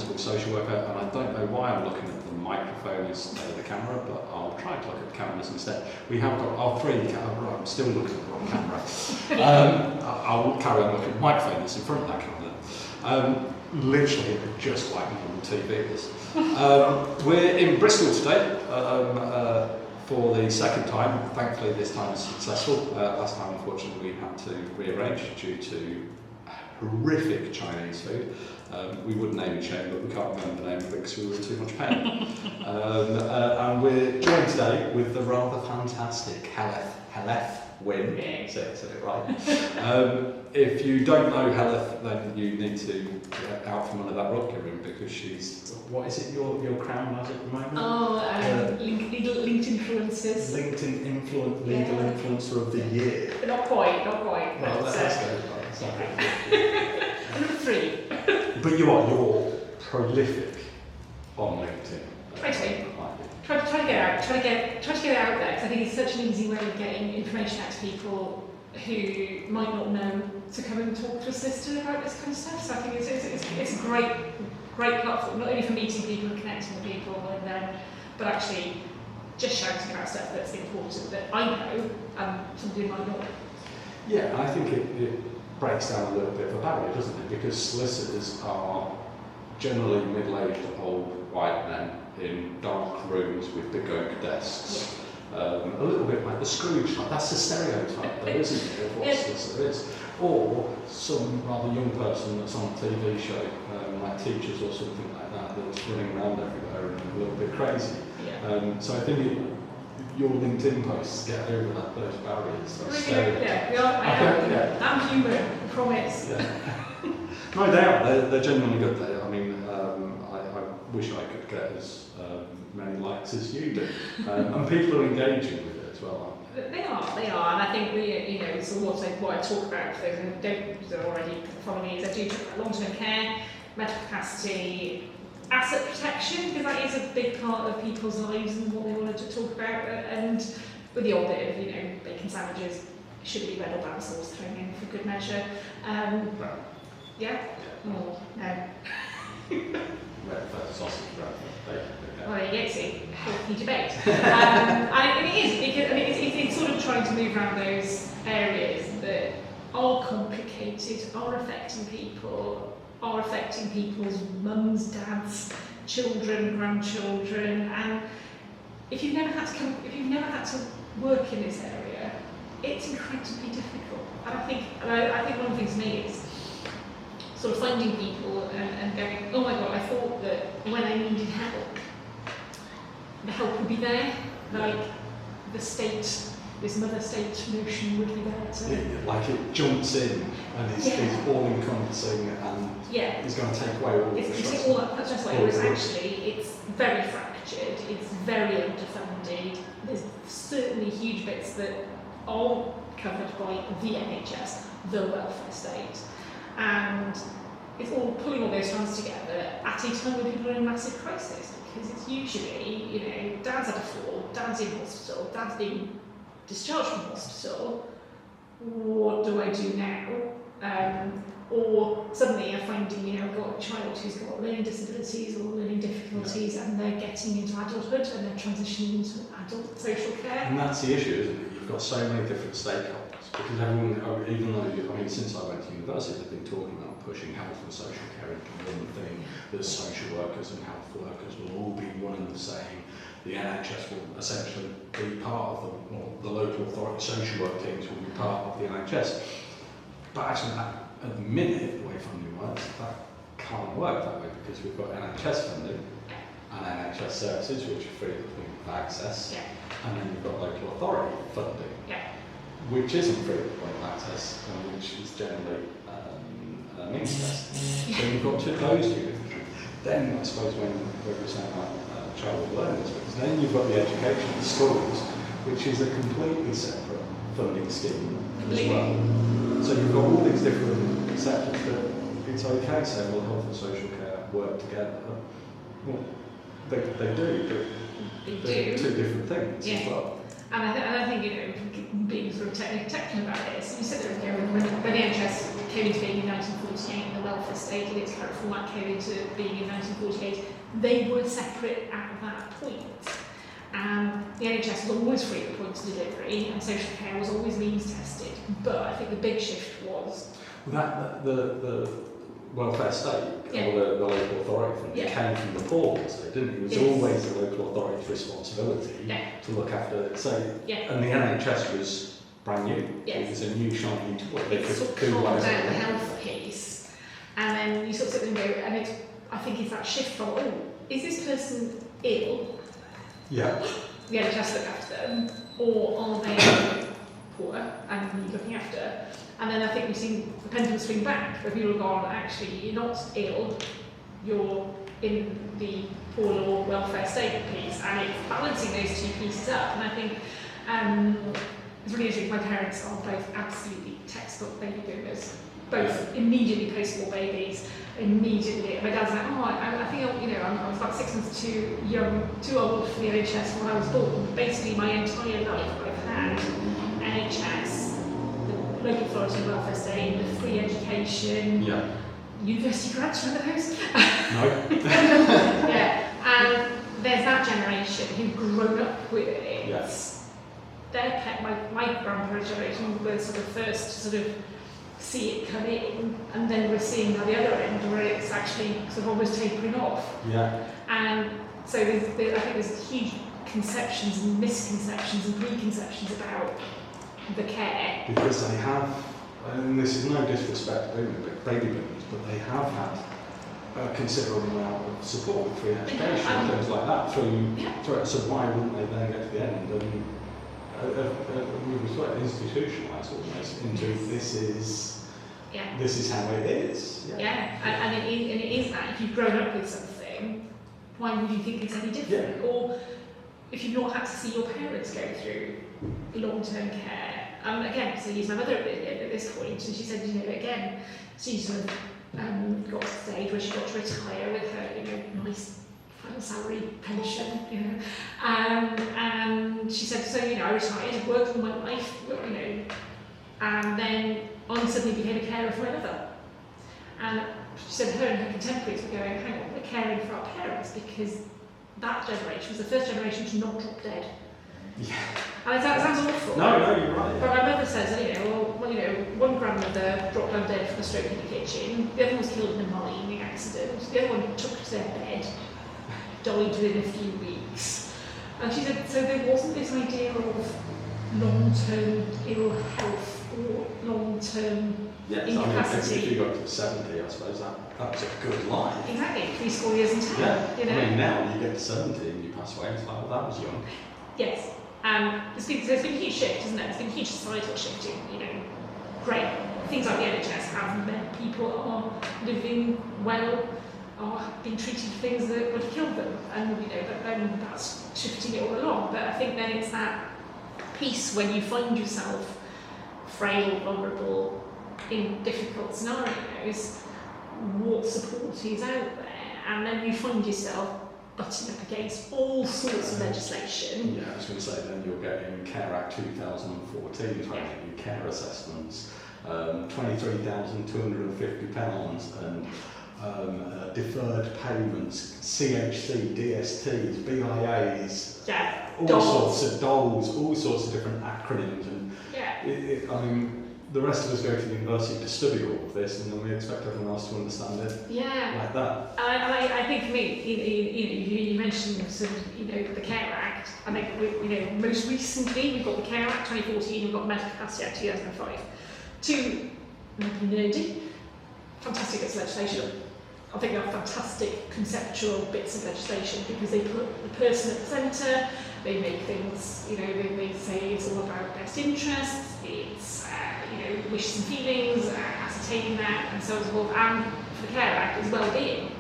principal social worker, and I don't know why I'm looking at the microphone instead of the camera, but I'll try to look at the cameras instead. We have got our 3 cameras. Right, I'm still looking at the wrong camera. I'll carry on looking at the microphone that's in front of that camera. Literally, just like normal TV is. We're in Bristol today for the second time. Thankfully, this time is successful. Last time, unfortunately, we had to rearrange due to horrific Chinese food. We would name and shame, but we can't remember the name of it because we were in too much pain. And we're joined today with the rather fantastic Heledd Wyn. Said it right. If you don't know Heledd, then you need to get out from under that rock you're in, because she's, what is it your crown has at the moment? LinkedIn influencers. Legal influencer of the year. Not quite. Well, let's go. Number 3. But you're prolific on LinkedIn. Try to get it out there, because I think it's such an easy way of getting information out to people who might not know to come and talk to a solicitor about this kind of stuff. So I think it's a great platform, not only for meeting people and connecting with people, but actually just shouting about stuff that's important that I know and somebody might not. Yeah, and I think it breaks down a little bit of a barrier, doesn't it? Because solicitors are generally middle-aged old white men in dark rooms with big oak desks. Yeah. A little bit like the Scrooge type. That's the stereotype, though, isn't it, of what a solicitor is? Or some rather young person that's on a TV show, like Teachers or something like that, that's running around everywhere and a little bit crazy. Yeah. So I think your LinkedIn posts get over those barriers. Those stereotypes. I'm human, I promise. Yeah. No, they are. They're genuinely good. I mean, I wish I could get as many likes as you do. And people are engaging with it as well, aren't they? They are, and I think so what I talk about for those who don't already follow me is I do talk about long-term care, medical capacity, asset protection, because that is a big part of people's lives and what they wanted to talk about, and with the odd bit of bacon sandwiches, should it be red or brown sauce thrown in for good measure. Yeah? Oh, no. Red first sausage, brown bacon. Well, there you go, see, healthy debate. And it is, because it's sort of trying to move around those areas that are complicated, are affecting people's mums, dads, children, grandchildren, and if you've never had to work in this area, it's incredibly difficult. And I think one of the things for me is sort of finding people and going, oh my god, I thought that when I needed help, the help would be there, like the state, this mother state notion would be there to... Like it jumps in and is all-encompassing and is going to take away all the stress. It's all that stress away, whereas actually it's very fractured, it's very underfunded, there's certainly huge bits that are covered by the NHS, the welfare state, and it's all pulling all those strands together at a time when people are in massive crisis, because it's usually, dad's had a fall, dad's in hospital, dad's being discharged from hospital, what do I do now? Or suddenly I'm finding, I've got a child who's got learning disabilities or learning difficulties, and they're getting into adulthood and they're transitioning into adult social care. And that's the issue, isn't it? You've got so many different stakeholders, because everyone, even though, since I went to university, they've been talking about pushing health and social care into one thing, that social workers and health workers will all be one and the same. The NHS will essentially be part of the local authority social work teams will be part of the NHS. But actually, at the minute, the way funding works, that can't work that way, because we've got NHS funding and NHS services, which are free of access, and then you've got local authority funding, which isn't free of access, and which is generally an interest. So you've got those two different things. Then I suppose when we're saying about child learners, because then you've got the education in schools, which is a completely separate funding scheme as well. So you've got all these different sectors that it's okay to say, well, health and social care work together. Well, they do, but they're two different things as well. And I think, you know, being sort of technical about this, you said that, you know, when the NHS came into being in 1948 and the welfare state in its current format came into being in 1948, they were separate at that point. The NHS was always free at the point of delivery, and social care was always means tested. But I think the big shift was the welfare state, Yeah. or the local authority fund, Yeah. came from the poor, so it didn't. It was Yes. always the local authority's responsibility Yeah. to look after it. So, Yeah. and the NHS was brand new. Yes. It was a new shiny toy. They it could sort of do calmed whatever down the they health wanted. piece, and then you sort of sit there and go, and I think it's that shift from, oh, is this person ill? Yeah. The NHS look after them, or are they poor and need looking after? And then I think we've seen the pendulum swing back, where people have gone, actually, you're not ill, you're in the poor law welfare state piece, and it's balancing those two pieces up. And I think it's really interesting. My parents are both absolutely textbook baby boomers, both immediately post-war babies. Immediately, my dad's like, oh, I think I was about 6 months too old for the NHS when I was born. Basically, my entire life I've had NHS, the local authority welfare state, the free education, Yeah. university grads, remember those? No. Yeah, and there's that generation who've grown up with it. Yes. Their pet, my grandparents' generation were sort of first to sort of see it come in, and then we're seeing now the other end where it's actually sort of almost tapering off. Yeah. And so I think there's huge conceptions and misconceptions and preconceptions about the care. Because they have, and this is no disrespect to baby boomers, but they have had a considerable amount of support with free education and things like that through it. So why wouldn't they then get to the end and we sort of institutionalise almost into this is how it is. And it is that. If you've grown up with something, why would you think it's any different? Yeah. Or if you've not had to see your parents go through long-term care. Again, so use my mother at this point, and she said, again, she sort of got to the stage where she got to retire with her, nice final salary pension, and she said, so, I retired, worked all my life, and then I suddenly became a carer for my mother. And she said her and her contemporaries were going, hang on, we're caring for our parents because that generation was the first generation to not drop dead. Yeah. And that sounds awful. No, you're right. But my mother says, one grandmother dropped down dead from a stroke in the kitchen, the other one was killed in a mining accident, the other one took to their bed, died within a few weeks. And she said, so there wasn't this idea of long-term ill health or long-term incapacity. If you got to 70, I suppose that's a good life. Exactly, 3 school years in town. Yeah. Now you get to 70 and you pass away, it's like, well, that was young. Yes. There's been a huge shift, isn't there? There's been a huge societal shift in, great. Things like the NHS have meant people are living well, are being treated for things that would have killed them. And, but then that's shifting it all along. But I think then it's that piece when you find yourself frail, vulnerable, in difficult scenarios, what support is out there, and then you find yourself butting up against all sorts of legislation. Yeah, I was going to say then you're getting Care Act 2014, trying to do care assessments, £23,250 and deferred payments, CHC, DSTs, BIAs, sorts of doles, all sorts of different acronyms, and the rest of us go to university to study all of this, and then we expect everyone else to understand it like that. I think for me, you mentioned sort of, the Care Act. I think most recently we've got the Care Act 2014, we've got the Medical Capacity Act 2005. Two nerdy, fantastic bits of legislation. I think they're fantastic conceptual bits of legislation because they put the person at the centre. They make things, they say it's all about best interests. It's wishes and feelings, ascertaining that, and so on and so forth. And for the Care Act is well-being.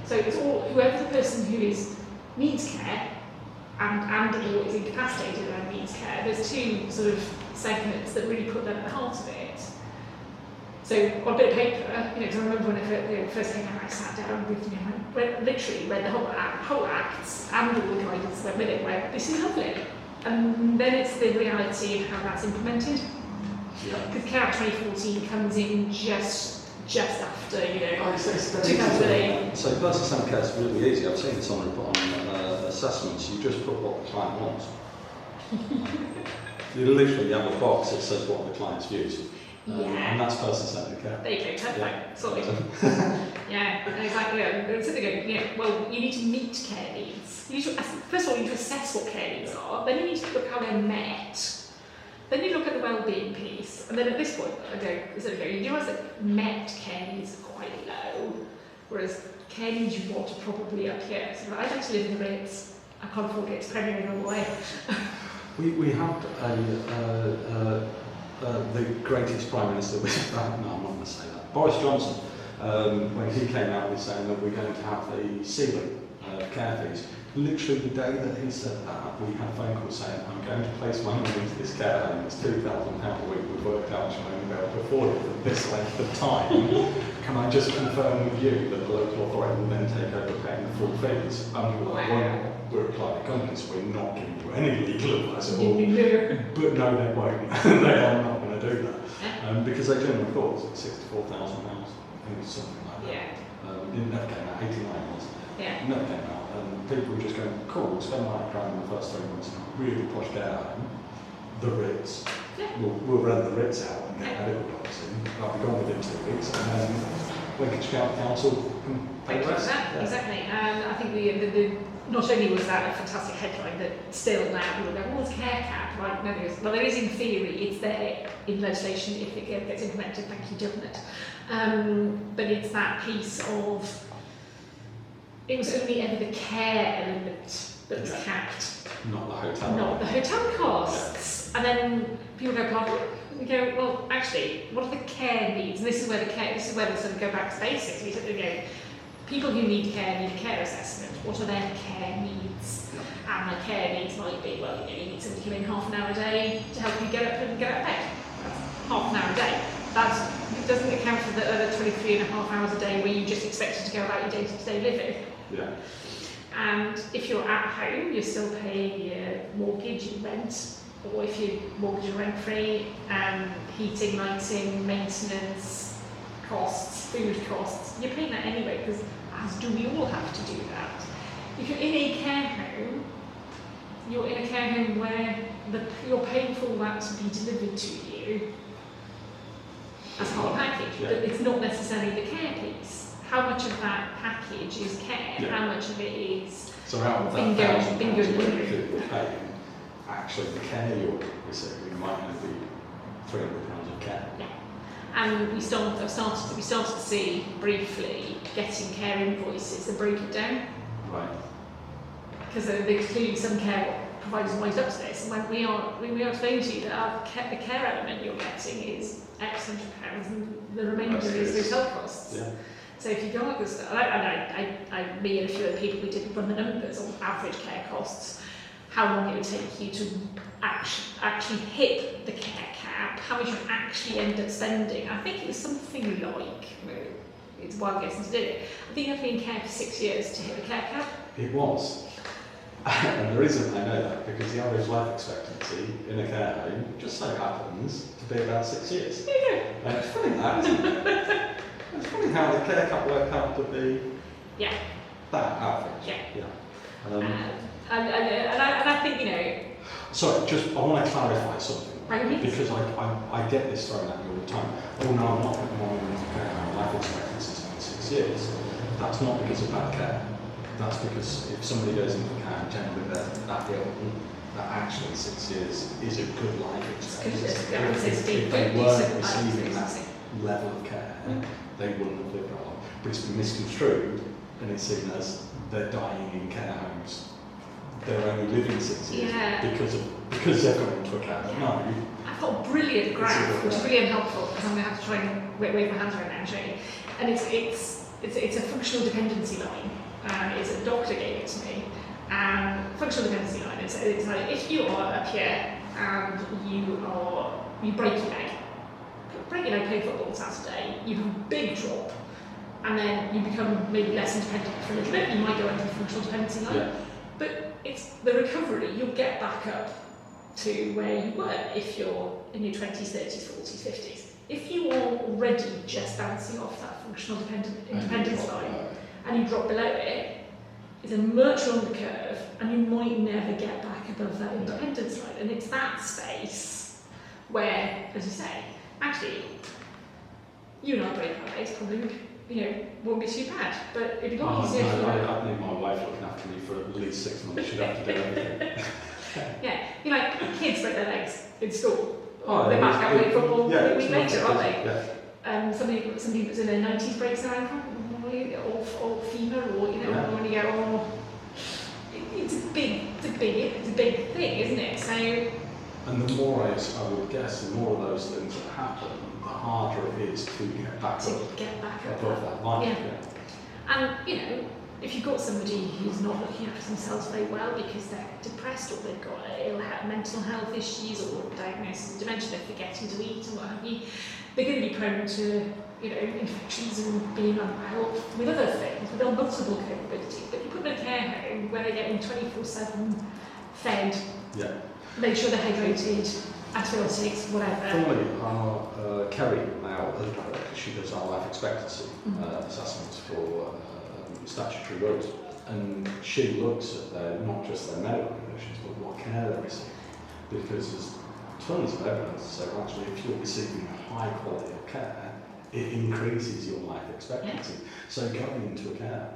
So it's all whoever the person who needs care and or is incapacitated and needs care. There's two sort of segments that really put them at the heart of it. So on a bit of paper, because I remember when it first came out, I sat down with, literally read the whole acts and all the guidance that went with it. Where this is lovely. And then it's the reality of how that's implemented. Yeah. Because Care Act 2014 comes in just after, It's 2008. so person-centred care is really easy. I've seen someone put on assessments. You just put what the client wants. You literally have a box that says what the client's views. And that's person-centred care. There you go, perfect. Yeah. Sorted. Yeah, exactly. It's sitting there going, well, you need to meet care needs. You need to, first of all, you need to assess what care needs are. Then you need to look how they're met. Then you look at the well-being piece. And then at this point, you realise that met care needs are quite low, whereas care needs you want are probably up here. So I'd like to live in the Ritz. I can't afford it. It's Premier in all the way. We had the greatest Prime Minister, no, I'm not going to say that, Boris Johnson, when he came out with saying that we're going to have the ceiling of care fees. Literally the day that he said that, we had a phone call saying, I'm going to place my money into this care home, it's £2,000 a week, we've worked out I'm only be able to afford it for this length of time. Can I just confirm with you that the local authority will then take over paying the full fees? And we were like, well, we're a private company, so we're not giving you any legal advice at all. But no, they won't. They are not going to do that. Because they generally thought it was £64,000, I think it's something like that. It never came out, 89 was. It never came out. And people were just going, cool, we'll spend £9,000 in the first 3 months in a really posh care home, the Ritz. We'll rent the Ritz out and get medical dogs in. I'll be gone within 2 weeks, and then Lincolnshire County Council can pay the rest. Exactly. And I think the not only was that a fantastic headline, that still now people go, well, it's care cap, right? No, there is in theory, it's there in legislation if it gets implemented, thank you, government. But it's that piece of, it was only ever the care element that was capped. Not the hotel. Not the hotel costs. And then people go, pardon? You go, well, actually, what are the care needs? And this is where they sort of go back to basics. We sort of go, people who need a care assessment. What are their care needs? And the care needs might be, well, you need somebody to come in half an hour a day to help you get up and get out of bed. That's half an hour a day. It doesn't account for the other 23 and a half hours a day where you just expected to go about your day-to-day living. Yeah. And if you're at home, you're still paying your mortgage, your rent, or if your mortgage is rent-free, heating, lighting, maintenance costs, food costs, you're paying that anyway, because as do we all have to do that. If you're in a care home, you're in a care home where you're paying for that to be delivered to you as part of the package, but it's not necessarily the care piece. How much of that package is care? How much of it is so out of that bingo? you're paying, actually the care you're receiving might only be £300 of care. Yeah. And we started to see briefly getting care invoices that break it down. Right. Because there's clearly some care providers wised up to this, and when we are explaining to you that the care element you're getting is X £100 and the remainder is hotel costs. Yeah. So if you go up this, me and a few other people, we did run the numbers on average care costs, how long it would take you to actually hit the care cap, how much you actually end up spending. I think it was something like, it's a wild guess to do it, I think you have to be in care for 6 years to hit the care cap. It was. And the reason I know that, because the average life expectancy in a care home just so happens to be about 6 years. Yeah. It's funny that, isn't it? It's funny how the care cap worked out to be that average. Yeah. And I think, Sorry, I want to clarify something. Right. Because I get this thrown at me all the time. Oh no, I'm not putting money into care home. Life expectancy is only 6 years. That's not because of bad care. That's because if somebody goes into care and generally they're that ill, that actually 6 years is a good life expectancy. If they weren't receiving that level of care, they wouldn't have lived that long. But it's been misconstrued and it's seen as they're dying in care homes. They're only living 6 years because they've gone into a care home. No. I've got a brilliant graph, which is really unhelpful because I'm going to have to try and wave my hands around now and show you. And it's a functional dependency line. It's a doctor gave it to me. Functional dependency line. It's like if you are up here and you break your leg, play football on Saturday, you have a big drop, and then you become maybe less independent for a little bit. You might go into the functional dependency line, but it's the recovery. You'll get back up to where you were if you're in your 20s, 30s, 40s, 50s. If you are already just bouncing off that functional independence line and you drop below it, it's a much longer curve and you might never get back above that independence line. And it's that space where, as you say, actually, you and I break our legs probably, won't be too bad. But it'd be a lot easier. I'd need my wife looking after me for at least 6 months. She'd have to do everything. Yeah, kids break their legs in school. Oh, they're back out playing football a week later, aren't they? Yeah. Somebody who's in their 90s breaks their ankle, or femur, or when you go, it's a big thing, isn't it? So. And the more I would guess, the more of those things that happen, the harder it is to get back above that line. Yeah. And if you've got somebody who's not looking after themselves very well because they're depressed or they've got mental health issues or diagnosis of dementia, they're forgetting to eat and what have you, they're going to be prone to infections and being unwell with other things, with multiple comorbidities. But you put them in a care home where they're getting 24/7 fed, make sure they're hydrated, antibiotics, whatever. Formally, Kerry now, she does our life expectancy assessments for statutory roles, and she looks at not just their medical conditions, but what care they're receiving. Because there's tons of evidence to say, well, actually, if you're receiving a high quality of care, it increases your life expectancy. So going into a care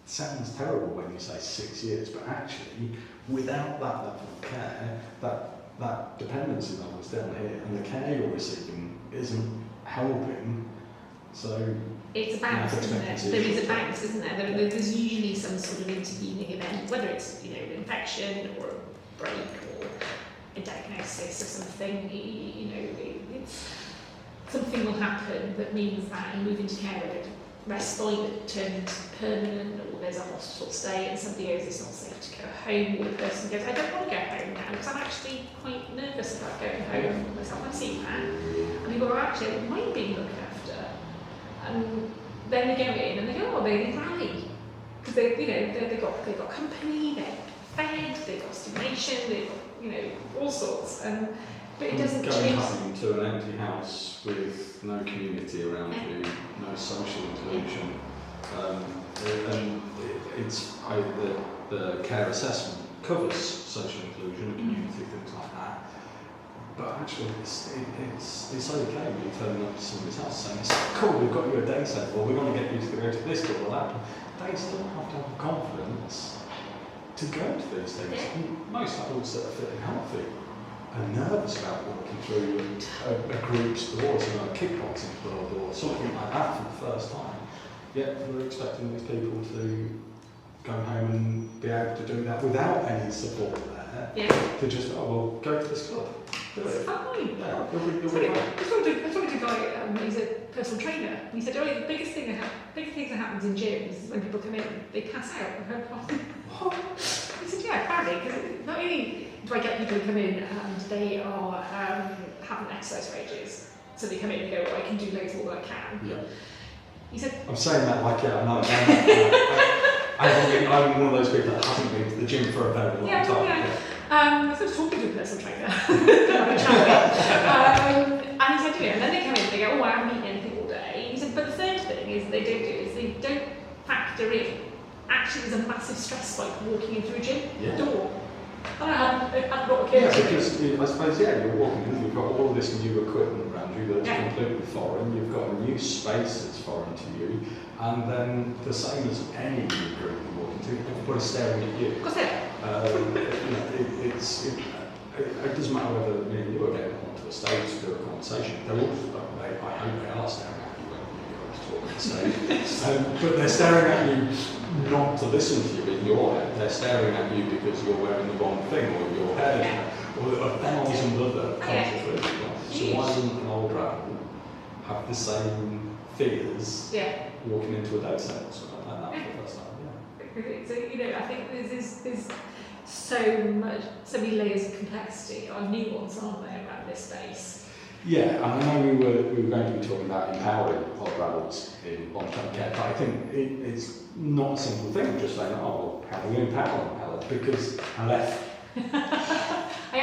sounds terrible when you say 6 years, but actually, without that level of care, that dependency level is down here, and the care you're receiving isn't helping. So it's a bounce, isn't it? There is a bounce, isn't there? There's usually some sort of intervening event, whether it's an infection or a break or a diagnosis or something. It's something will happen that means that you move into care where respite turns permanent, or there's a hospital stay and somebody goes, it's not safe to go home, or the person goes, I don't want to go home now because I'm actually quite nervous about going home myself. I've seen that. And people are actually, I don't mind being looked after. And then they go in and they go, they rally. Because they've got company, they're fed, they've got stimulation, they've got, all sorts. But it doesn't going change. home to an empty house with no community around you, no social inclusion, and the care assessment covers social inclusion, community, things like that. But actually, it's okay when you turn up to somebody's house saying, cool, we've got you a day centre, or we're going to get you to go to this door or that. They still have to have the confidence to go to these things. And most adults that are fit and healthy are nervous about walking through a group's doors, a kickboxing club or something like that for the first time. Yet we're expecting these people to go home and be able to do that without any support there. To just, go to this club. It's fine. I talked to a guy, he's a personal trainer, and he said, the biggest thing that happens in gyms is when people come in, they pass out. What? He said, apparently, because not only do I get people who come in and they are haven't exercised for ages, so they come in and go, I can do loads more than I can. Yeah. He said, I'm saying that like I'm one of those people that hasn't been to the gym for a very long time. I was talking to a personal trainer, and he said, and then they come in and they go, I haven't eaten anything all day. He said, but the third thing is they don't factor in, actually there's a massive stress spike walking in through a gym door. I hadn't got a kid. Yeah, because I suppose, you're walking in, you've got all this new equipment around you that's completely foreign, you've got a new space that's foreign to you, and then the same as any new group you walk into, everybody's staring at you. Of course they are. It doesn't matter whether me and you are getting onto a stage to do a conversation, they're all, I hope they are staring at you when you go to talk on stage, but they're staring at you not to listen to you in your head, they're staring at you because you're wearing the wrong thing, or your hair, or 1,000 other conscious reasons. So why doesn't an old adult have the same fears walking into a day centre or something like that for the first time? So, I think there's so many layers of complexity or nuance, aren't there, around this space? Yeah, and I know we were going to be talking about empowering older adults in long-term care, but I think it's not a simple thing just saying, how do we empower them, Heledd? Because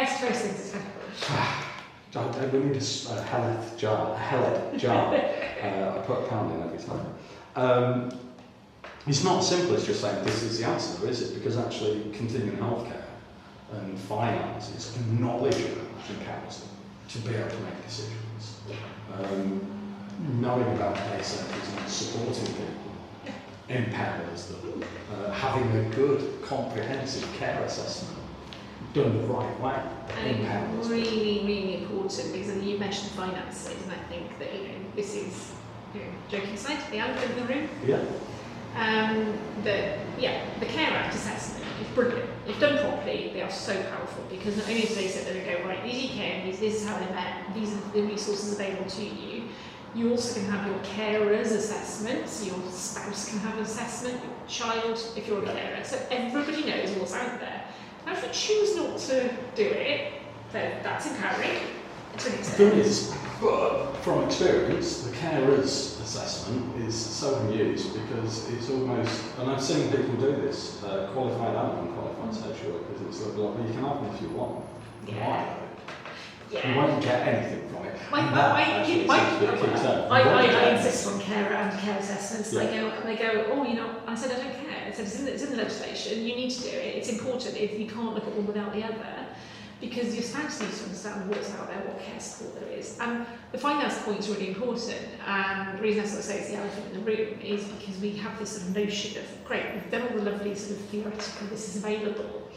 compared to most things, it's kind We need a Heledd jar. I put a pound in every time. It's not as simple as just saying this is the answer, is it? Because actually continuing healthcare and finances acknowledge it and empowers them to be able to make decisions. Knowing about case centres and supporting people empowers them. Having a good comprehensive care assessment done the right way empowers them. really important, because you mentioned finances, and I think that this is, joking aside, the elephant in the room. Yeah. The Care Act assessment is brilliant. If done properly, they are so powerful, because not only do they sit there and go, right, these are your care needs, this is how they're met, these are the resources available to you. You also can have your carers assessments, your spouse can have an assessment, your child, if you're a carer. So everybody knows what's out there. Now, if you choose not to do it, then that's empowering to an extent. There is, but from experience, the carers assessment is seldom used because it's almost, and I've seen people do this, qualified and unqualified social workers, it's like, well, you can have them if you want. Yeah. You won't get anything from it. I insist on carer and care assessments. Yeah. They go, I said, I don't care. I said, it's in the legislation, you need to do it. It's important if you can't look at one without the other, because your spouse needs to understand what's out there, what care support there is. And the finance point is really important. And the reason I sort of say it's the elephant in the room is because we have this sort of notion of, great, we've done all the lovely sort of theoretical, this is available.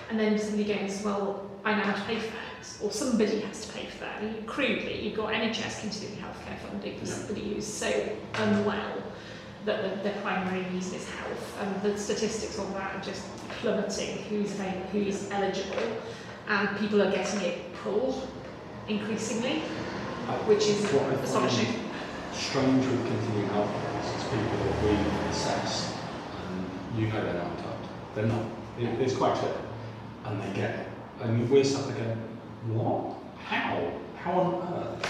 And then somebody goes, well, I now have to pay for that, or somebody has to pay for that. And crudely, you've got NHS continuing healthcare funding for somebody who's so unwell that their primary reason is health. And the statistics on that are just plummeting, who's available, who's eligible. And people are getting it pulled increasingly, which is astonishing. Strange with continuing healthcare is people that we assess, and they're not entitled. They're not. It's quite clear. And they get it. And we're sat there going, what? How? How on earth?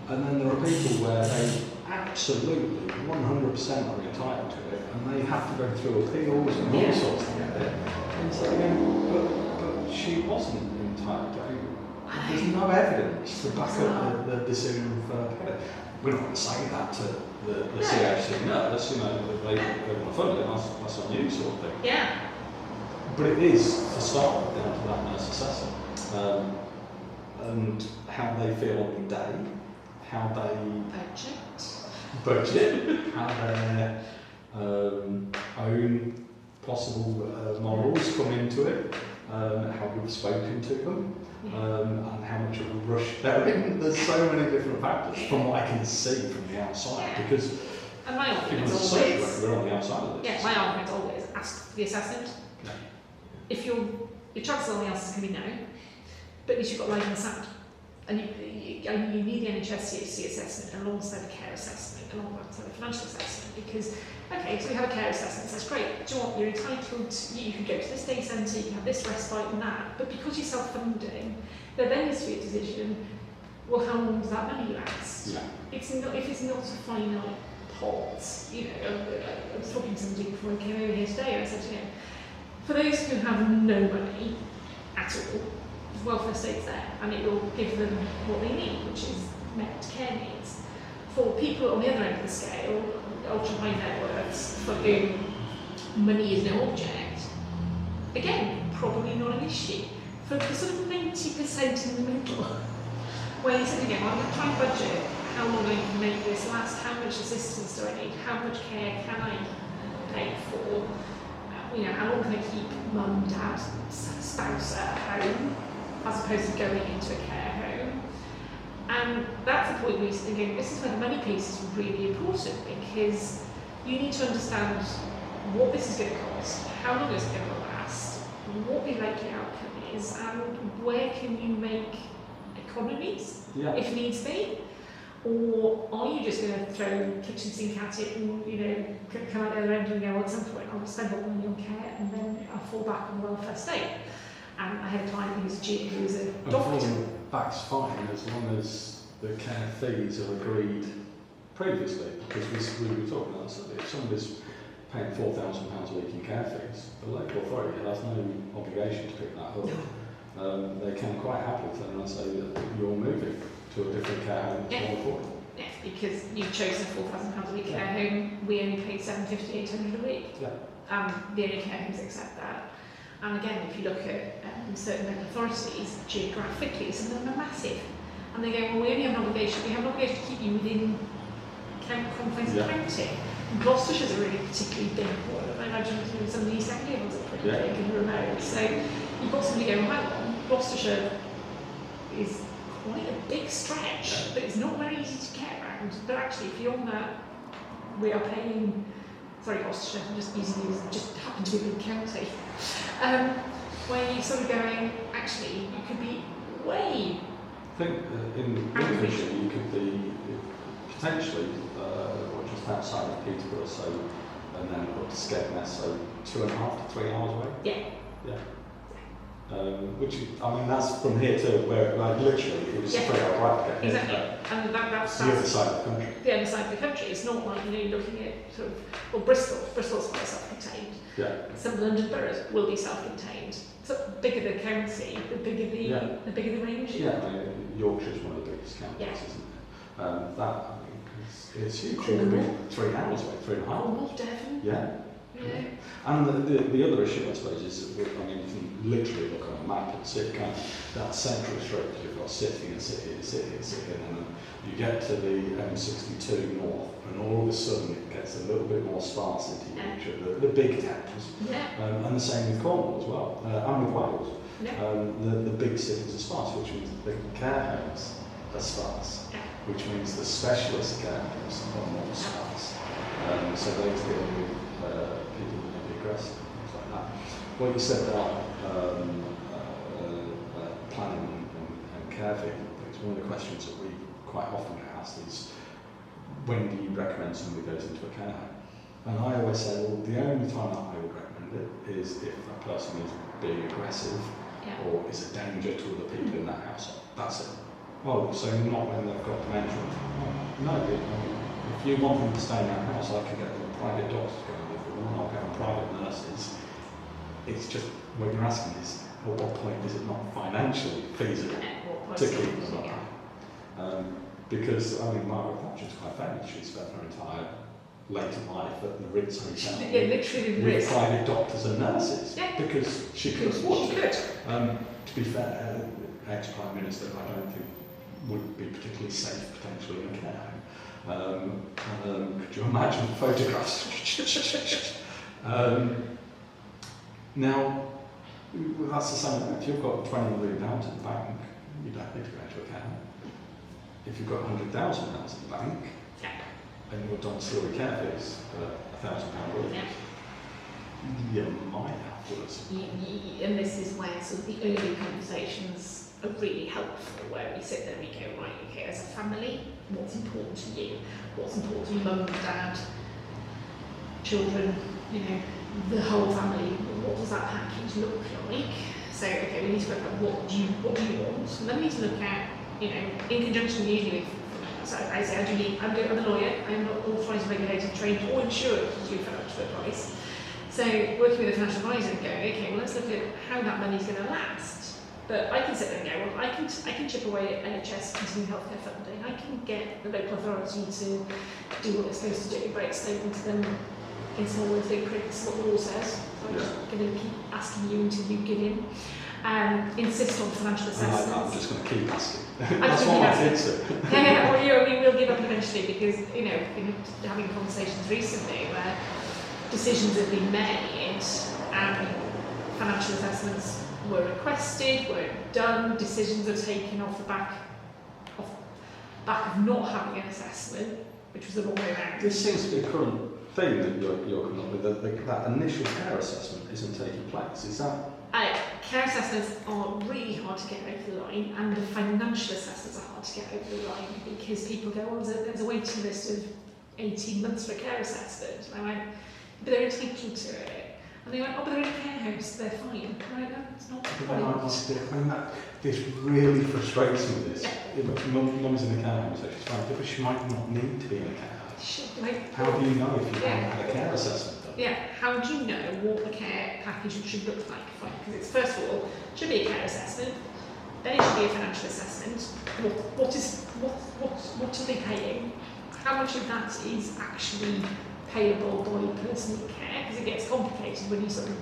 And then there are people where they absolutely 100% are entitled to it, and they have to go through appeals and all sorts to get it. And so again, but she wasn't entitled to it. There's no evidence to back up the decision for her. We're not going to say that to the CHC nurse, they want to fund it, that's on you sort of thing. Yeah. But it is, to start with, down to that nurse assessor, and how they feel on the day, how they budget, how their own possible morals come into it, how you've spoken to them, and how much of a rush they're in. There's so many different factors from what I can see from the outside, because and my argument is always, we're on the outside of this. Yeah, my argument is always ask for the assessment. Yeah. If your chances on the answer is going to be no, but at least you've got line in the sand. And you need the NHS-CHC assessment alongside the care assessment, alongside the financial assessment, because, okay, so we have a care assessment, so that's great. Do you know what? You're entitled to, you can go to this day centre, you can have this respite and that, but because you're self-funding, there then needs to be a decision, well, how long does that money last? Yeah. It's not, if it's not a finite pot, I was talking to somebody before I came over here today, and I said, for those who have no money at all, the welfare state's there, and it will give them what they need, which is met care needs. For people on the other end of the scale, ultra high net worths, for whom money is no object, again, probably not an issue. For the sort of 90% in the middle, where you said again, well, I'm going to try and budget how long I can make this last, how much assistance do I need, how much care can I pay for, how long can I keep mum, dad, spouse at home, as opposed to going into a care home. And that's the point where you're thinking, this is where the money piece is really important, because you need to understand what this is going to cost, how long it's going to last, what the likely outcome is, and where can you make economies, if needs be. Or are you just going to throw kitchen sink at it and, come out the other end and go, well, at some point I'll spend all the money on care and then I'll fall back on the welfare state. And I had a client who's a doctor. Falling back's fine as long as the care fees are agreed previously, because we were talking about that. If somebody's paying £4,000 a week in care fees, the local authority has no obligation to pick that up. they can quite happily turn around and say that you're moving to a different care home that's more affordable. Yeah, because you've chosen a £4,000 a week care home, we only pay £750, £800 a week. Yeah. The only care homes accept that. And again, if you look at certain local authorities, geographically, some of them are massive. And they go, well, we only have an obligation, we have an obligation to keep you within confines of county. And Gloucestershire's a really particularly big one. I imagine some of the East Anglia ones are pretty big and remote. So you've got somebody going, well, hang on, Gloucestershire is quite a big stretch, but it's not very easy to get around. But actually, if you're on that, we are paying, sorry, Gloucestershire, I'm just using you as just happen to be a big county, where you're sort of going, actually, you could be way. I think in Lincolnshire you could be potentially just outside of Peterborough, so, and then up to Skegness, so 2.5 to 3 hours away. Yeah. Which, I mean, that's from here to where, like, literally, it was a 3 hour drive to get here. Exactly. And that's the other side of the country. The other side of the country. It's not like, you're looking at sort of, well, Bristol's quite self-contained. Yeah. Some of the London boroughs will be self-contained. So the bigger the county, the bigger the range. Yeah, I mean, Yorkshire's one of the biggest counties, isn't it? That, I mean, it's huge. It could be 3 hours away, 3.5. Cornwall, Devon. Yeah. And the other issue, I suppose, is that, I mean, you can literally look on a map and see kind of that central strip. You've got City and City and City and City, and then you get to the M62 north, and all of a sudden it gets a little bit more sparse into Yorkshire, the big towns. And the same with Cornwall as well, and with Wales. The big cities are sparse, which means the care homes are sparse, which means the specialist care homes are more sparse. So they deal with people who are aggressive, things like that. What you said about planning and care things, one of the questions that we quite often get asked is, when do you recommend somebody goes into a care home? And I always say, well, the only time that I would recommend it is if that person is being aggressive or is a danger to other people in that household. That's it. Oh, so not when they've got dementia. No, if you want them to stay in that house, I can get them private doctors to go and live with them, I'll get them private nurses. It's just, what you're asking is, at what point is it not financially feasible to keep them up? Because, I mean, Margaret Thatcher's quite famous. She spent her entire later life at the Ritz Hotel with private doctors and nurses because she could afford it. To be fair, ex-Prime Minister, I don't think would be particularly safe potentially in a care home. Could you imagine the photographs? Now, that's the same thing. If you've got £20 million in the bank, you don't need to go into a care home. If you've got £100,000 in the bank, and you're domiciliary care fees for £1,000 a week, you might have to listen. And this is where sort of the early conversations are really helpful, where we sit there and we go, right, okay, as a family, what's important to you? What's important to mum, dad, children, the whole family? What does that package look like? So, okay, we need to work out what do you want, and then we need to look at, in conjunction usually with, so I say I'm a lawyer, I'm not authorised, regulated, trained or insured to do financial advice. So working with a financial advisor and going, okay, well let's look at how that money's going to last. But I can sit there and go, well, I can chip away at NHS continuing healthcare funding. I can get the local authority to do what it's supposed to do, break statement to them in small words, big prints, what the law says. So I'm just going to keep asking you until you give in. Insist on financial assessments. I'm just going to keep asking. That's what my kids do. We'll give up eventually because, been having conversations recently where decisions have been made and financial assessments were requested, weren't done, decisions are taken off the back of not having an assessment, which was the wrong way around. This seems to be a current theme that you're coming up with, that initial care assessment isn't taking place. Is that? Care assessments are really hard to get over the line, and the financial assessments are hard to get over the line because people go, well, there's a waiting list of 18 months for a care assessment. And I went, but they're entitled to it. And they went, oh, but they're in care homes, so they're fine. And I went, no, it's not the point. This really frustrates me, this. Mum's in a care home, so she's fine, but she might not need to be in a care home. How do you know if you haven't had a care assessment done? how do you know what the care package should look like? Because it's, first of all, should be a care assessment, then it should be a financial assessment. What are they paying? How much of that is actually payable by personal care? Because it gets complicated when you sort of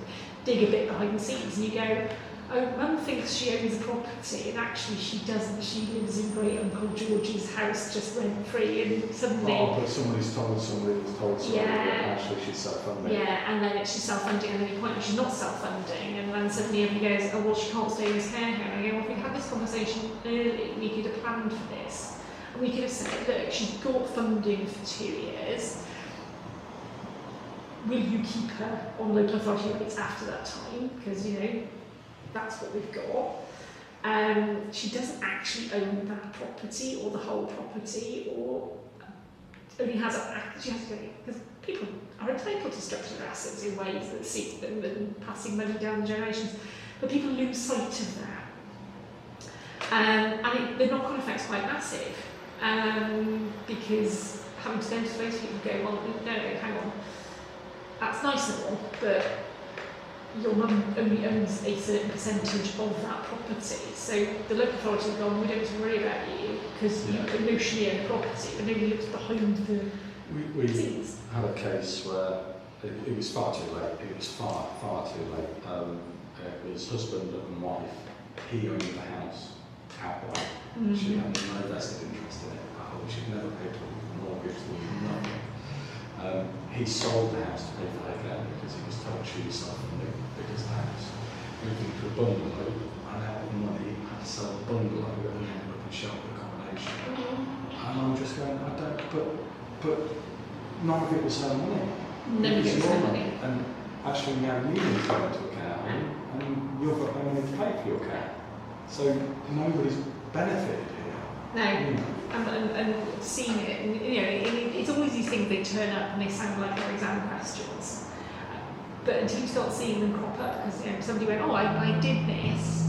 dig a bit behind the scenes and you go, oh, Mum thinks she owns a property and actually she doesn't. She lives in Great Uncle George's house just rent free, and suddenly. Oh, but somebody's told somebody that actually she's self-funding. Yeah, and then she's self-funding, and then you point out she's not self-funding, and then suddenly everybody goes, oh well, she can't stay in this care home. And I go, well, if we had this conversation early, we could have planned for this, and we could have said, look, she's got funding for 2 years. Will you keep her on local authority rates after that time? Because that's what we've got. She doesn't actually own that property or the whole property, or only has she has to, because people are entitled to structure their assets in ways that suit them and passing money down the generations, but people lose sight of that. And the knock-on effect's quite massive, because having to then to those people go, well, no, hang on, that's nice and all, but your mum only owns a certain percentage of that property. So the local authority have gone, we don't have to worry about you because you notionally own the property, but nobody looks behind the scenes. We had a case where it was far too late. It was far too late. It was husband and wife. He owned the house outright. Mm-hmm. She had no vested interest in it at all. She'd never paid for a mortgage, nothing. He sold the house to pay for her care because he was told she was self-funding because the house moved into a bungalow, ran out of money, had to sell the bungalow, and ended up in sheltered accommodation. Mm-hmm. And I'm just going, I don't, but none of it was her money. None of it was her money. And actually now you need to go into a care home, and you've got no money to pay for your care. So nobody's benefited here. No. And seeing it, and it's always these things, they turn up and they sound like their exam questions. But until you start seeing them crop up, because somebody went, oh, I did this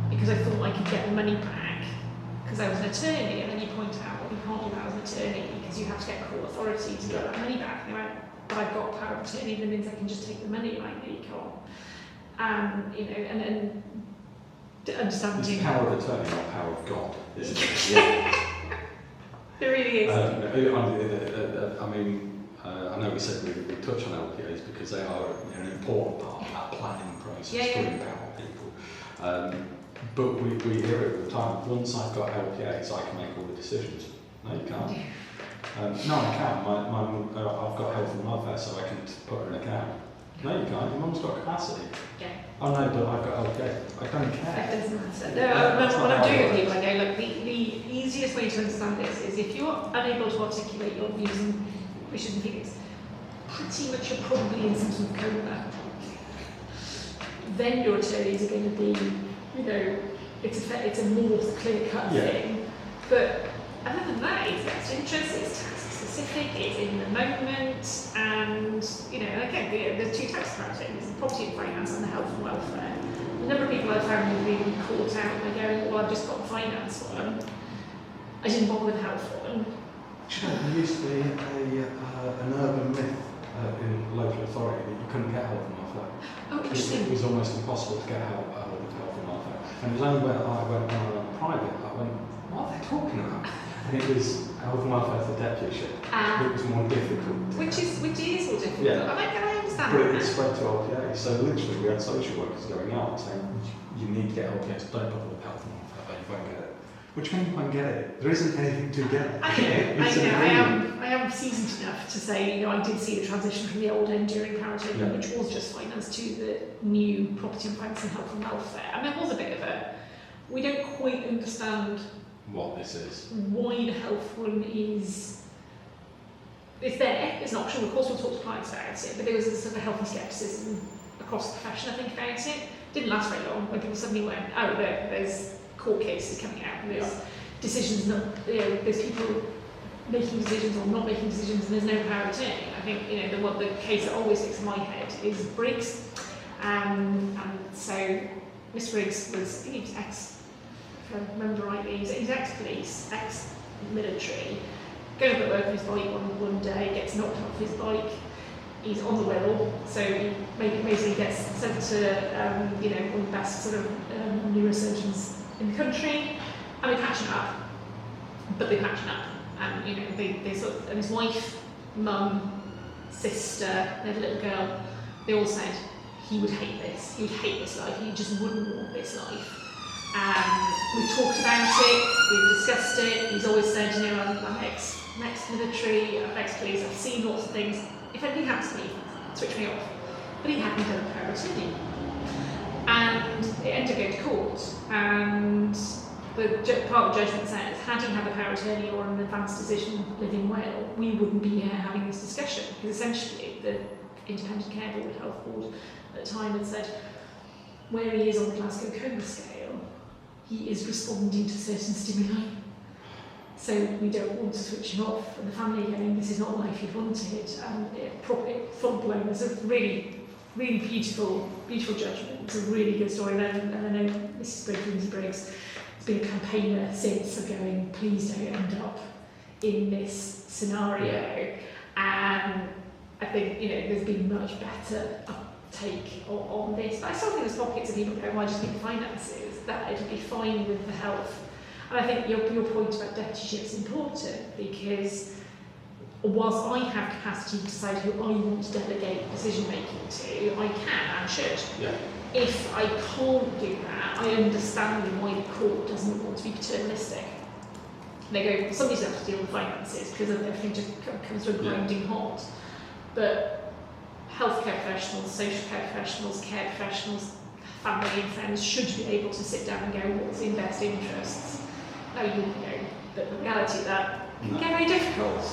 because I thought I could get the money back because I was an attorney, and then you point out, well, you can't do that as an attorney because you have to get court authority to get that money back. And they went, but I've got power of attorney, that means I can just take the money, like, no, you can't. And understanding. It's power of attorney, not power of God, isn't it? Yeah. It really is. I know we said we touch on LPAs because they are an important part of that planning process to empower people. But we hear it all the time. Once I've got LPAs, I can make all the decisions. No, you can't. No, I can. I've got health and welfare, so I can put her in an account. No, you can't. Your mum's got capacity. Yeah. Oh no, but I've got LPA. I don't care. It doesn't matter. No, what I'm doing with people, I go, look, the easiest way to understand this is if you're unable to articulate your views and wishes and feelings, pretty much you're probably in some sort of coma. Then your attorneys are going to be, it's a more clear-cut thing. But other than that, it's best interest, it's tax specific, it's in the moment, and again, there's two types of practice: there's the property and finance and the health and welfare. The number of people I've found who've been caught out by going, well, I've just got the finance one, I didn't bother with the health one. There used to be an urban myth in local authority that you couldn't get health and welfare. Oh, interesting. It was almost impossible to get health and welfare. And it was only when I went private, I went, what are they talking about? And it was health and welfare for deputyship. It was more difficult. Which is more difficult. Yeah. I understand but that. It spread to LPA. So literally we had social workers going out saying, you need to get LPAs, don't bother with health and welfare, you won't get it. Which means you won't get it. There isn't anything to get. I am seasoned enough to say, I did see the transition from the old enduring power of attorney, which was just finance, to the new property and finance and health and welfare. And there was a bit of we don't quite understand what this is. Why the health one is. It's there, it's an option. Of course, we'll talk to clients about it, but there was a sort of healthy scepticism across the profession, I think, about it. Didn't last very long when people suddenly went, oh, there's court cases coming out, and there's decisions, there's people making decisions or not making decisions, and there's no power of attorney. I think the case that always sticks in my head is Briggs, and so Mr. Briggs was, I think he was if I remember rightly, he's ex-police, ex-military, going up at work on his bike one day, gets knocked off his bike, he's on the will, so he basically gets sent to one of the best sort of neurosurgeons in the country, and they're patching up. But they're patching up, and they sort of, and his wife, mum, sister, they had a little girl. They all said he would hate this. He would hate this life. He just wouldn't want this life. We've talked about it. We've discussed it. He's always said, I'm ex-military, I'm ex-police. I've seen lots of things. If anything happens to me, switch me off. But he hadn't done a power of attorney, and it ended up going to court. And the part of the judgment says, had he had a power of attorney or an advanced decision living well, we wouldn't be here having this discussion, because essentially the Independent Care Board, Health Board at the time had said, where he is on the Glasgow Coma scale, he is responding to certain stimuli. So we don't want to switch him off. And the family going, this is not the life he wanted. And it full blown. It's a really, really beautiful judgment. It's a really good story. And I know Mrs. Briggs has been a campaigner since of going, please don't end up in this scenario. And I think there's been much better uptake on this. But I still think there's pockets of people going, well, I just need the finances. That it'll be fine with the health. And I think your point about deputyship is important, because whilst I have capacity to decide who I want to delegate decision making to, I can and should. Yeah. If I can't do that, I understand why the court doesn't want to be paternalistic. They go, somebody's going to have to deal with finances because everything just comes to a grinding halt. But healthcare professionals, social care professionals, family and friends should be able to sit down and go, what's in best interests? But the reality of that can get very difficult.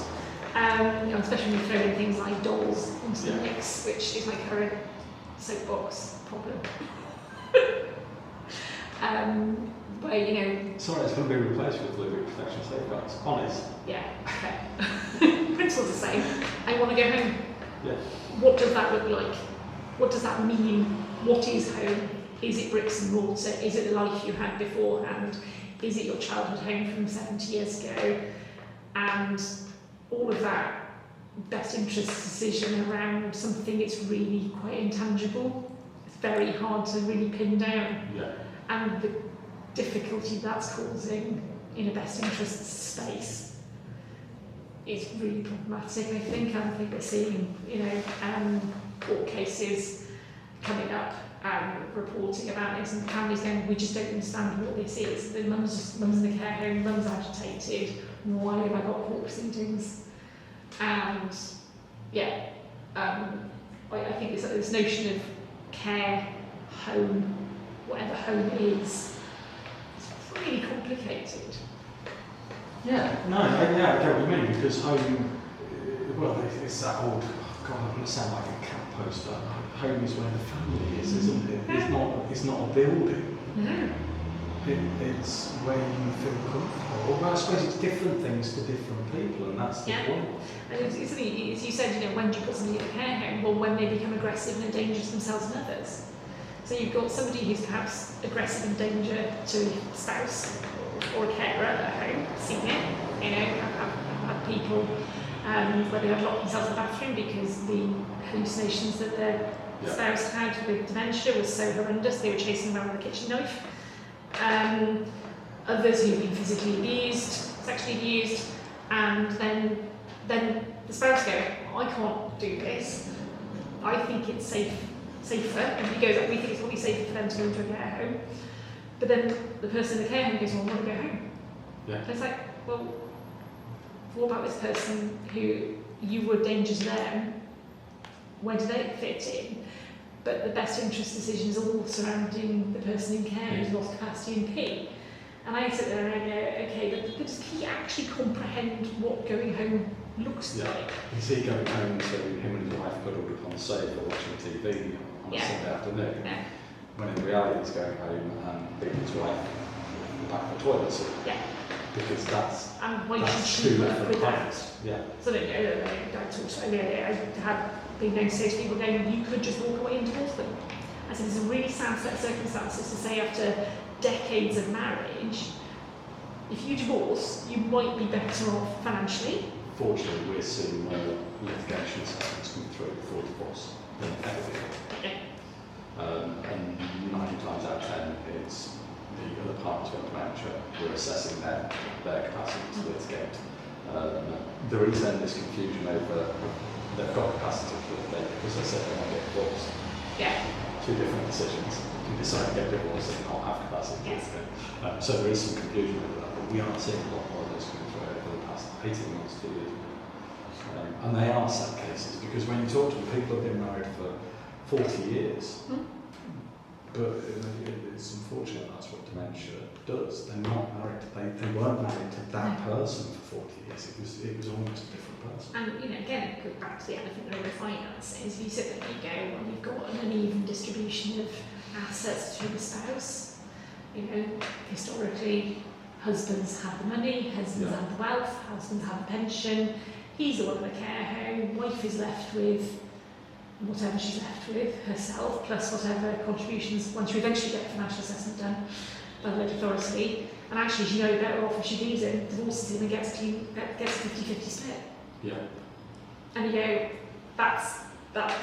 Especially when you throw in things like dolls into the mix, which is my current soapbox problem. Sorry, it's going to be replaced with delivery protection safeguards. Honest. Yeah, okay. Principle's the same. I want to go home. Yeah. What does that look like? What does that mean? What is home? Is it bricks and mortar? Is it the life you had beforehand? Is it your childhood home from 70 years ago? And all of that best interest decision around something that's really quite intangible. It's very hard to really pin down. Yeah. And the difficulty that's causing in a best interest space is really problematic, I think. I think we're seeing, court cases coming up reporting about this, and families going, we just don't understand what this is. The mum's in the care home, mum's agitated, why have I got court proceedings? And I think this notion of care, home, whatever home is, it's really complicated. Yeah, I get what you mean, because home, it's that old, God, I'm going to sound like a cat poster. Home is where the family is, isn't it? It's not a building. No. It's where you feel comfortable. Well, I suppose it's different things to different people, and that's the point. And as you said, when do you put somebody in a care home? Well, when they become aggressive and a danger to themselves and others. So you've got somebody who's perhaps aggressive and danger to a spouse or a carer at home, seen it. I've had people where they had locked themselves in the bathroom because the hallucinations that their spouse had with dementia was so horrendous they were chasing around with a kitchen knife. Others who've been physically abused, sexually abused, and then the spouse go, I can't do this. I think it's safer. And he goes, we think it's probably safer for them to go into a care home. But then the person in the care home goes, well, I want to go home. Yeah. And it's like, well, what about this person who you were a danger to them? Where do they fit in? But the best interest decision is all surrounding the person in care who's lost capacity in P. And I sit there and I go, okay, but does he actually comprehend what going home looks like? Is he going home to him and his wife cuddled up on the sofa watching TV on a Sunday afternoon? Yeah. When in reality he's going home and being his wife back the toilet seat. Yeah. Because that's and why that's should she two work different with parts. that? Yeah. So I talked about I had been known to say to people going, you could just walk away and divorce them. I said, there's a really sad set of circumstances to say after decades of marriage, if you divorce, you might be better off financially, unfortunately we're seeing more litigation settlements come through for divorce than ever before. And 9 times out of 10 it's the other partners with dementia who are assessing their capacity to litigate. There is then this confusion over they've got capacity to litigate because they said they want to get divorced. Yeah. 2 different decisions. You can decide to get divorced and not have capacity to litigate. So there is some confusion over that, but we are seeing a lot more of this coming through over the past 18 months, 2 years. And they are sad cases because when you talk to them, people have been married for 40 years. But it's unfortunate that's what dementia does. They're not married. They weren't married to that person for 40 years. It was almost a different person. And again, it goes back to the elephant in the room of finances. You sit there and you go, well, you've got an uneven distribution of assets to the spouse. Historically, husbands have the money, husbands have the wealth, husbands have the pension. He's the one in the care home. Wife is left with whatever she's left with herself, plus whatever contributions, once you eventually get a financial assessment done by the local authority. And actually, she's no better off if she leaves him, divorces him, and gets a 50-50 split. Yeah. And you go, that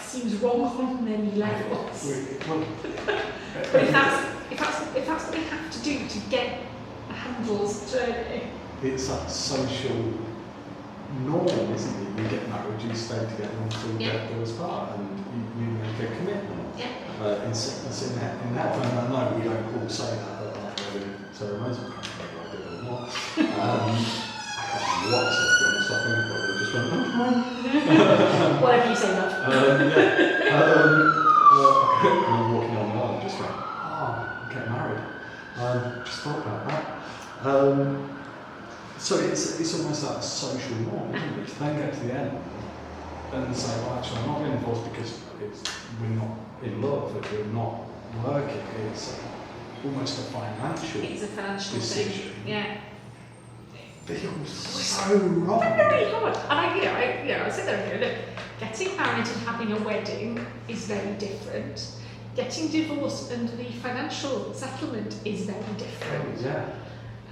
seems wrong on many levels. But if that's what we have to do to get the handles turning. It's that social norm, isn't it? You get married, you stay together until death do us part, and you make a commitment. In sickness, in health. And I know we don't all say that at our wedding ceremonies. I can't remember I did or not. I can't remember what I said, to be honest. I think I probably just went, whatever you say, love. I'm walking on the aisle and just went, I'm getting married. Just thought about that. So it's almost like a social norm, isn't it? To then get to the end and say, well, actually, I'm not getting divorced because we're not in love, we're not working. It's almost a financial decision. Thing. Yeah. Feels so wrong. Very hard. And I sit there and go, look, getting married and having a wedding is very different. Getting divorced and the financial settlement is very different. Yeah.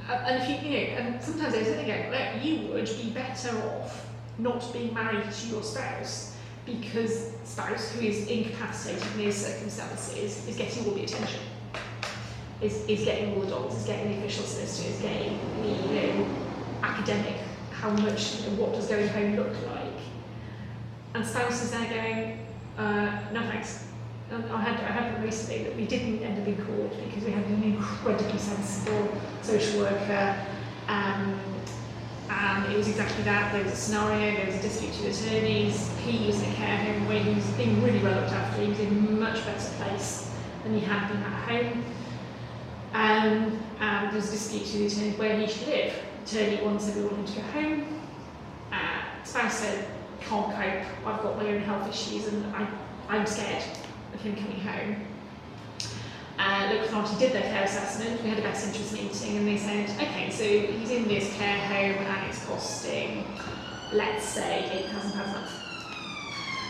And if and sometimes I sit there and go, you would be better off not being married to your spouse, because spouse who is incapacitated in those circumstances is getting all the attention, is getting all the dollars, is getting the official solicitor, is getting the academic, how much, what does going home look like, and spouse is there going, no thanks. I had one recently that we didn't end up in court because we had an incredibly sensible social worker, and it was exactly that. There was a scenario, there was a dispute to attorneys, he was in a care home where he was being really well looked after, he was in a much better place than he had been at home, and there was a dispute to the attorney where he should live. Attorney wanted everyone to go home, spouse said, can't cope, I've got my own health issues and I'm scared of him coming home. Local authority did their care assessment, we had a best interest meeting, and they said, okay, so he's in this care home and it's costing, let's say, £8,000 a month.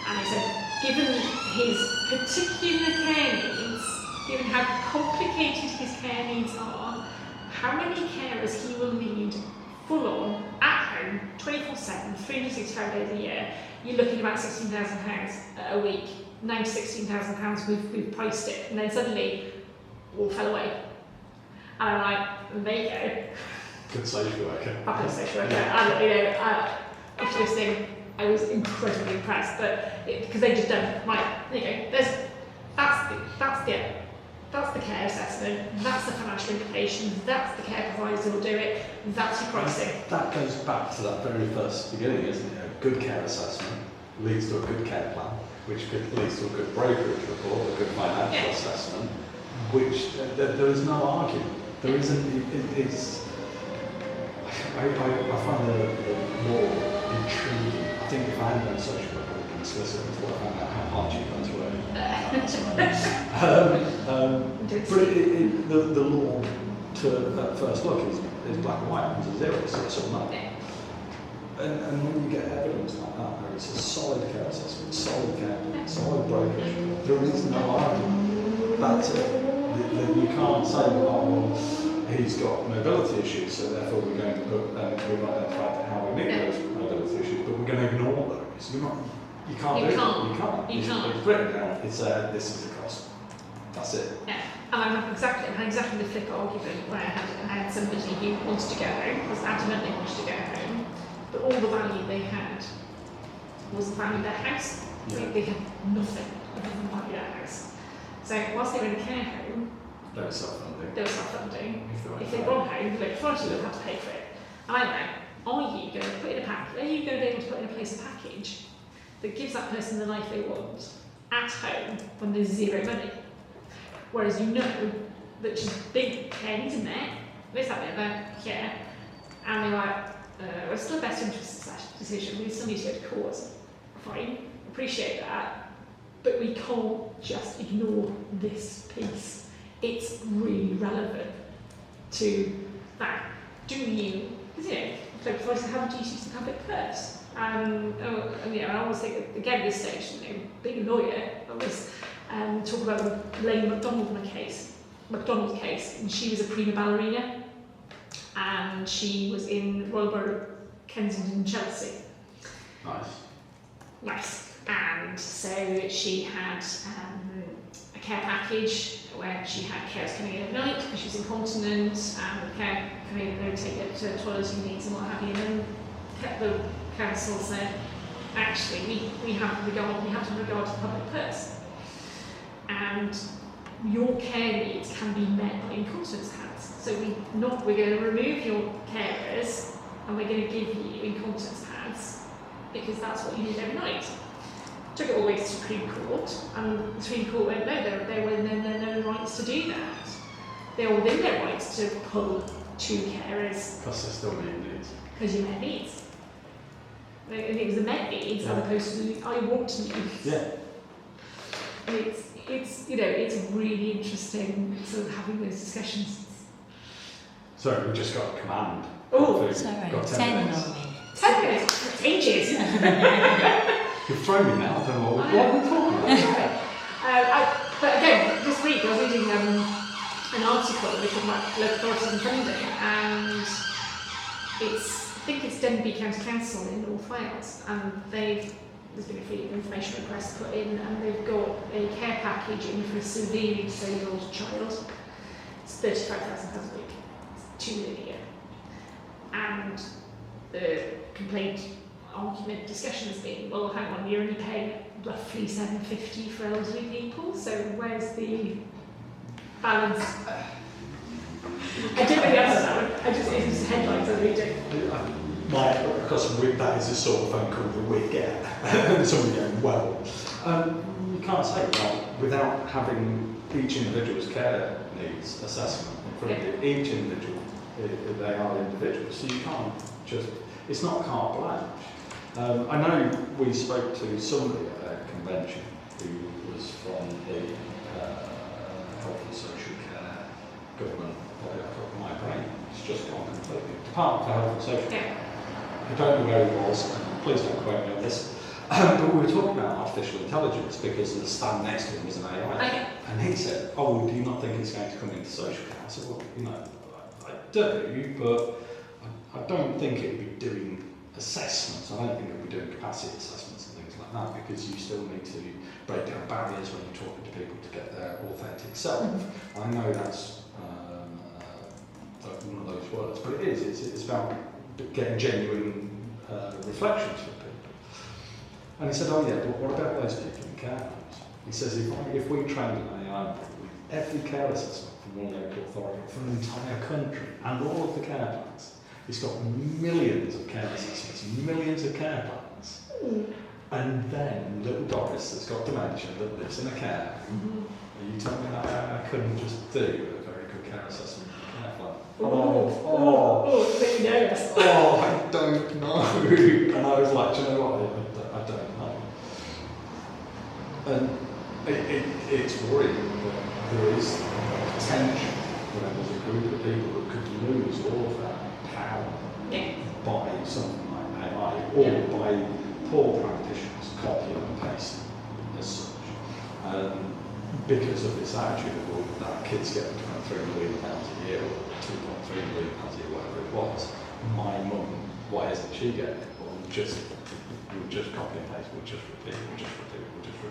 And they said, given his particular care needs, given how complicated his care needs are, how many carers he will need full on, at home, 24/7, 365 days a year, you're looking at about £16,000 a week. 9 to £16,000 we've priced it, and then suddenly all fell away. And I'm like, there you go. Good social worker. Fabulous social worker. And after listening, I was incredibly impressed, but because they just done right. There you go. That's the care assessment. That's the financial implications. That's the care providers who will do it. That's your pricing. That goes back to that very first beginning, isn't it? A good care assessment leads to a good care plan, which leads to a good brokerage report, a good financial assessment, which there is no argument. There isn't. I find the law intriguing. I think if I hadn't done social work, I would have been a solicitor before I found out how hard you guys were. But the law, at first look, is black and white. It's a zero, so it's all no. And when you get evidence like that, where it's a solid care assessment, solid care, solid brokerage, there is no argument. That's it. You can't say, oh, well, he's got mobility issues, so therefore we're going to put, we've identified how we meet those mobility issues, but we're going to ignore those. You can't do it. You can't. It's written down. It's this is the cost. That's it. Yeah. And I had exactly the flip argument where I had somebody who wanted to go home, was adamantly wanted to go home, but all the value they had was the value of their house. Yeah. They had nothing other than the value of their house. So whilst they were in a care home, They were self-funding. If they'd gone home, the local authority would have to pay for it. And I went, are you going to put in a package? Are you going to be able to put in place a package that gives that person the life they want at home when there's zero money? Whereas you know that she's big care needs in there, there's that bit about care, and they're like, it's still best interest decision, we still need to go to court. Fine, appreciate that, but we can't just ignore this piece. It's really relevant to that. Do you, because local authorities have a duty to the public purse. I always think, again, at this stage, being a lawyer, I always talk about the Lane McDonald's case, and she was a prima ballerina, and she was in Royal Borough, Kensington, Chelsea. Nice. And so she had a care package where she had carers coming in at night because she was incontinent, and the care coming in and take her to toileting needs and what have you. And then the council said, actually, we have to regard the public purse, and your care needs can be met by incontinence pads. So we're going to remove your carers and we're going to give you incontinence pads because that's what you need every night. Took it all the way to the Supreme Court, and the Supreme Court went, no, they were within their rights to do that. They are within their rights to pull two carers. Because they still meet needs. Because you met needs. And it was the met needs as opposed to the I want needs. Yeah. And it's really interesting sort of having those discussions. Sorry, we just got a command. Oh, sorry, got 10 on me. 10 minutes? That's ages. You've thrown me now, I don't know what we're talking about. But again, this week I was reading an article which was about local authorities and funding, and I think it's Denbigh County Council in North Wales, and there's been a free information request put in, and they've got a care package in for a severely disabled child. It's £35,000 a week. It's £2 million a year. And the complaint, argument, discussion has been, well, hang on, you're only paying roughly $750 for elderly people, so where's the balance? I don't really understand. It's just headlines I'm reading. Because that is the sort of phone call that we get. Somebody going, well, you can't say that without having each individual's care needs assessment in front of you. Each individual, they are individuals, so you can't just, it's not carte blanche. I know we spoke to somebody at a convention who was from the Health and Social Care government, probably I've got my brain, it's just gone completely. Department for Health and Social Care. I don't know where he was, please don't quote me on this. But we were talking about artificial intelligence because the stand next to him was an AI. Okay. And he said, oh, do you not think it's going to come into social care? I said, well, I do, but I don't think it would be doing assessments. I don't think it would be doing capacity assessments and things like that, because you still need to break down barriers when you're talking to people to get their authentic self. I know that's one of those words, but it is. It's about getting genuine reflections from people. And he said, oh yeah, but what about those people in care homes? He says, if we trained an AI with every care assessment from one local authority for an entire country and all of the care plans, it's got millions of care assessments, millions of care plans. And then little Doris that's got dementia that lives in a care home. Are you telling me that I couldn't just do a very good care assessment in a care plan? Oh, but you know. Oh, I don't know. And I was like, do you know what? I don't know. And it's worrying that there is potential where there's a group of people that could lose all of that power by something like AI or by poor practitioners copying and pasting as such. because of this attitude of, well, that kid's getting £23 million a year, or £2.3 million a year, whatever it was. My mum, why isn't she getting it? Well, we'll just copy and paste, we'll just repeat.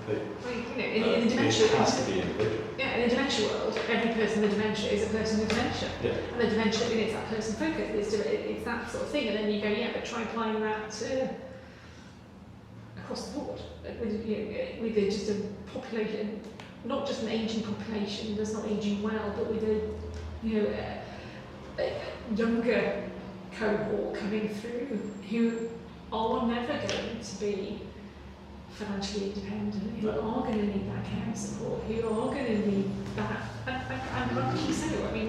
Well, you know, in the dementia, it has to be individual. Yeah, in the dementia world, every person with dementia is a person with dementia. Yeah. And the dementia, it's that person focused, it's that sort of thing. And then you go, yeah, but try applying that across the board with just a population, not just an ageing population that's not ageing well, but with a younger cohort coming through who are never going to be financially independent, who are going to need that care and support, who are going to need that. And like you say, I mean,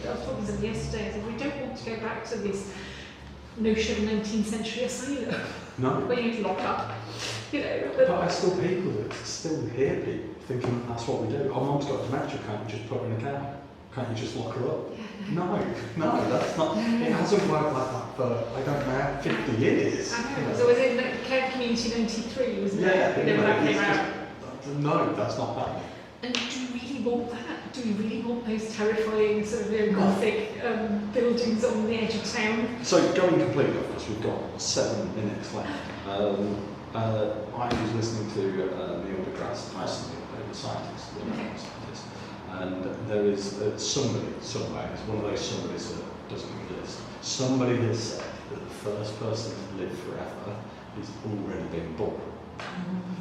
I was talking to somebody yesterday, I said, we don't want to go back to this notion of 19th century asylum. No. Where you lock up. But I still hear people thinking that's what we do. Oh, mum's got dementia, can't you just put her in a care? Can't you just lock her up? Yeah, No, that's not. It hasn't worked like that for, I don't know, 50 years. I know. So was it the Care Community 93, wasn't it? Yeah, That came out. No, that's not happening. And do you really want that? Do you really want those terrifying sort of Gothic buildings on the edge of town? So going completely off this, we've got 7 minutes left. I was listening to Neil deGrasse Tyson, the scientist, and there is somebody somewhere, it's one of those somebodies that doesn't exist. Somebody has said that the first person to live forever is already being born.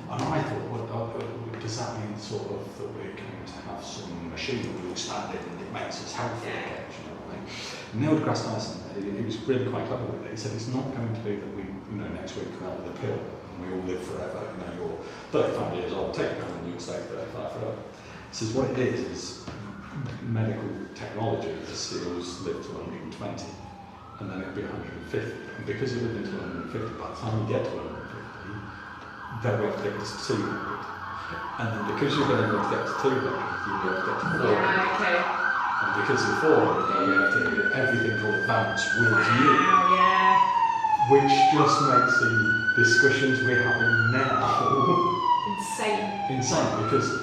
And I thought, does that mean sort of that we're going to have some machine that we all stand in and it makes us healthy again? You know what I mean? Neil deGrasse Tyson, he was really quite clever with it. He said it's not going to be that we, next week come out with a pill and we all live forever. You're 35 years old, take a pill and you'll stay 35 forever. He says what it is medical technology that seals live to 120, and then it'll be 150. And because you live into 150, by the time you get to 150, then we have to get to 200. And then because you're going to get to 200, you'll be able to get to 400. Yeah, okay. And because you're 400, you have to get everything called advance with you. Yeah. Which just makes the discussions we're having now insane, because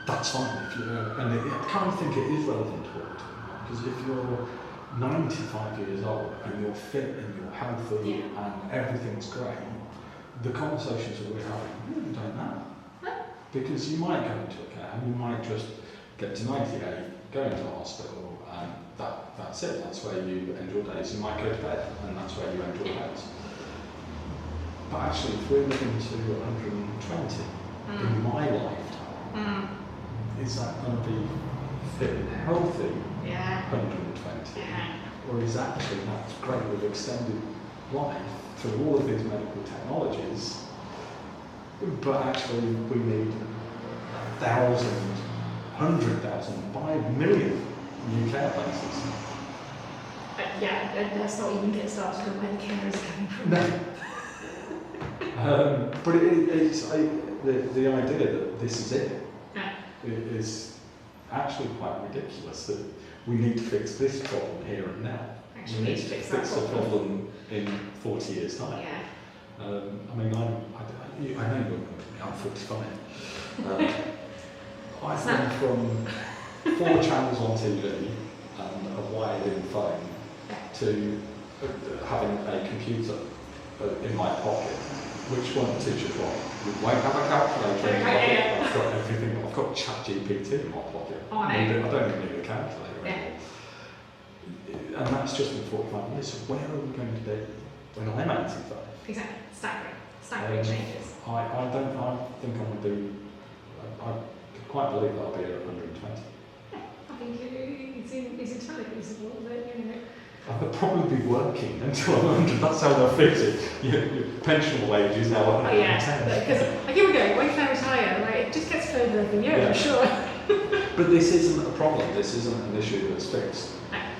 that's fine if you're, and I kind of think it is relevant to what we're talking about, because if you're 95 years old and you're fit and you're healthy and everything's great, the conversations that we're having really don't matter. Because you might go into a care and you might just get to 98, go into hospital, and that's it. That's where you end your days. You might go to bed, and that's where you end your days. But actually, if we're living to 120 in my lifetime, is that going to be fit and healthy? 120, or is actually that's great with extended life through all of these medical technologies? But actually, we need 1,000, 100,000, 5 million new care places. Let's not even get started on where the carers are coming from. No. But it's the idea that this is it. It is actually quite ridiculous that we need to fix this problem here and now. Actually, we need to fix the problem in 40 years' time. Yeah. I mean, I know you're I'm 45. I've gone from 4 channels on TV and a wired-in phone to having a computer in my pocket, which won't teach us what. We won't have a calculator in my pocket. I've got everything. I've got ChatGPT in my pocket. I don't even need a calculator anymore. And that's just in 45 years. So where are we going to be when I'm 85? Exactly. Staggering changes. I think I'm going to be. I quite believe that I'll be at 120. I think it's entirely reasonable that I'll probably be working until I'm 100. That's how they'll fix it. Your pensionable age is now 110. Because here we go. When can I retire? It just gets further every year, I'm sure. But this isn't a problem. This isn't an issue that's fixed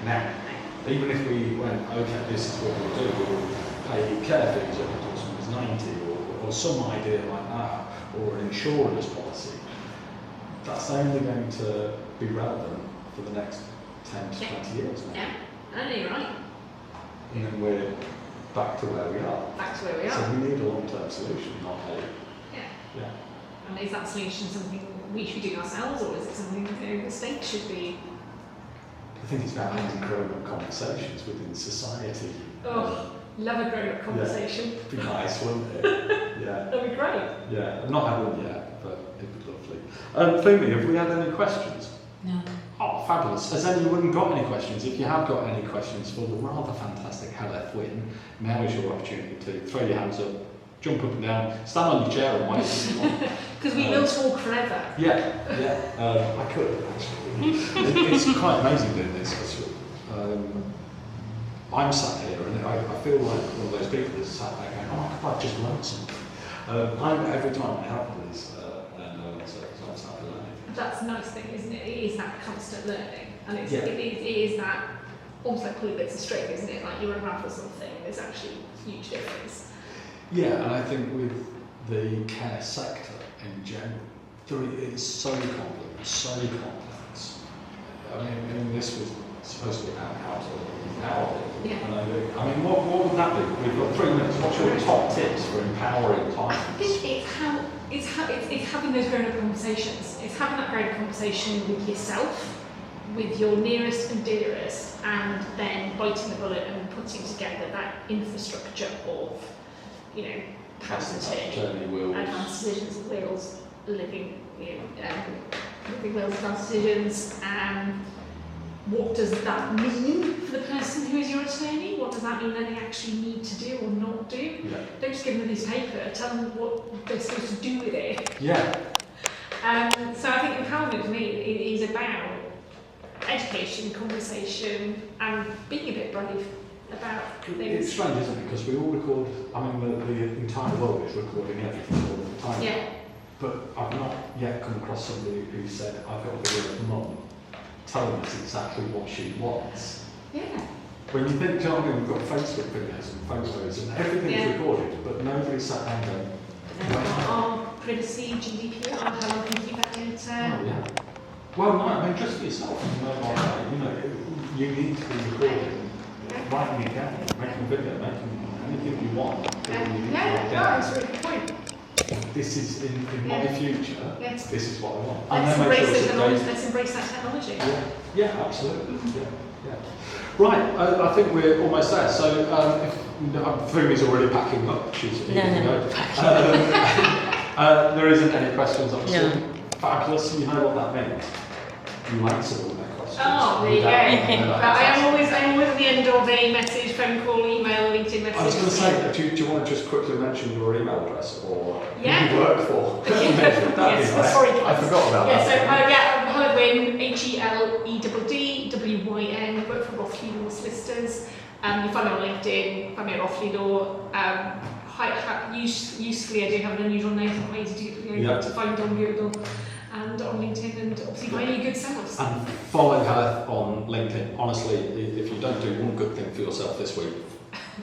now. Even if we went, okay, this is what we'll do. We'll pay care fees up until someone's 90, or some idea like that, or an insurance policy. That's only going to be relevant for the next 10 to 20 years now. Yeah. I know you're right. And then we're back to where we are. Back to where we are. So we need a long-term solution, not a... And is that solution something we should be doing ourselves, or is it something the state should be? I think it's about having grown-up conversations within society. Oh, love a grown-up conversation. Yeah. It'd be nice, wouldn't it? Yeah. That'd be great. Yeah, I've not had one yet, but it'd be lovely. Phoebe, have we had any questions? No. Oh, fabulous. Has anyone got any questions? If you have got any questions for the rather fantastic Heledd Wyn, now is your opportunity to throw your hands up, jump up and down, stand on your chair and wait if you want. Because we will talk forever. Yeah. I could, actually. It's quite amazing doing this, because I'm sat here and I feel like one of those people that's sat there going, oh, I've just learned something. Every time I have these, so I'm sat there learning. That's the nice thing, isn't it? It is that constant learning. And it is that, almost like pulling bits of string, isn't it? Like you unravel something, there's actually a huge difference. Yeah, and I think with the care sector in general, it's so complex, so complex. I mean, this was supposed to be about how to empower people. Yeah. And I mean, what would that be? We've got 3 minutes. What's your top tips for empowering clients? I think it's having those grown-up conversations. It's having that grown-up conversation with yourself, with your nearest and dearest, and then biting the bullet and putting together that infrastructure of, Journey wills. advanced decisions, wills, living wills, advanced decisions. What does that mean for the person who is your attorney? What does that mean that they actually need to do or not do? Yeah. Don't just give them a piece of paper, tell them what they're supposed to do with it. Yeah. So I think empowerment for me is about education, conversation, and being a bit brave about things. It's strange, isn't it? Because we all record, the entire world is recording everything all the time. Yeah. But I've not yet come across somebody who said, I've got a video of mum telling us exactly what she wants. Yeah. When you think, we've got Facebook videos and photos and everything's recorded, but nobody sat down going, Privacy, GDPR, how long can you keep that data? oh yeah. Well, no, just for yourself, you need to be recording, writing it down, making a video, making anything you want. That's a really good point. This is in my future. Yes. This is what I want. Let's embrace that technology. Yeah, absolutely. Yeah. Right, I think we're almost there. So, Fumi's already packing up. She's eager to go. There isn't any questions, obviously. No. Fabulous. You know what that means. You answer all their questions. Oh, there you go. I am always at the end of a message, phone call, email, LinkedIn message. I was going to say, do you want to just quickly mention your email address or who you work for? Yes, sorry. I forgot about that. So, Heledd Wyn, HELEDDWYN, work for Rothley Law solicitors. You find me on LinkedIn, find me at Rothley Law. Usefully, I do have an unusual name, it's not easy to find on Google and on LinkedIn, and obviously find your good selves. And follow her on LinkedIn. Honestly, if you don't do one good thing for yourself this week,